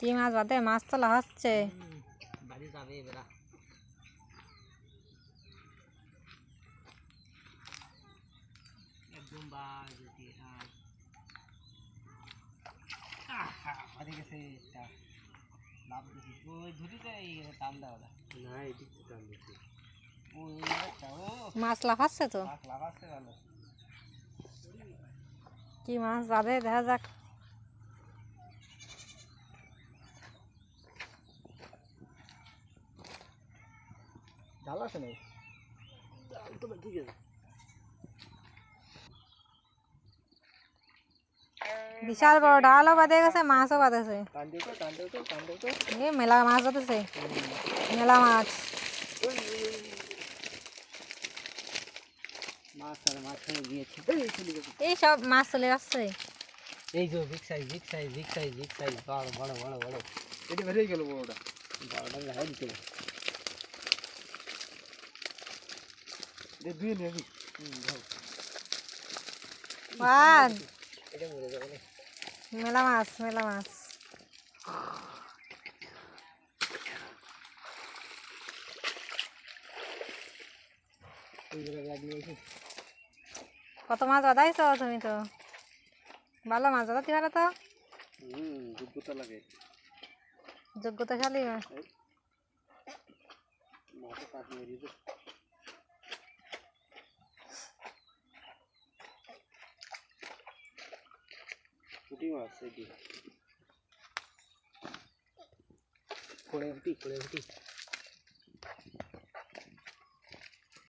কি মাছ বাদে মাছ তোলা হচ্ছে। বাড়ি যাবে এবারে একদম বাজে বাড়ি গেছে এটা লাভ দিছি ওই ধরিতে এই টান দাও না এদিক টান দিছি ওই একটা ও মাছ লাফাচ্ছে তো। মাছ লাফাচ্ছে ভালো কি মাছ বাদে দেখা যাক। জাল আছে নাকি জাল তো ঠিক আছে বিশাল বড় ডালও বাঁধে গেছে মাছও বাঁধেছে। টান দিও তো এই মেলা মাছ বাঁধেছে মেলা মাছ। মাছ আর মাছ হয়ে গিয়েছে এই সব মাছ চলে আসছে। এই যে বিগ সাইজ বড় এটা বেরিয়ে গেল বড়টা হাই দিতে দে দুই নিয়ে বাদ এটা মরে যাবে মেলা মাছ মেলা মাছ। কত মাছ বাঁধাইছো তুমি তো ভালো মাছ বাঁধাতে পারো তো। যোগ্যতা লাগে যোগ্যতাশালী মাছ। মাছে কাজ মেরে দিতে পুঁটি মাছ এই করে ফুটি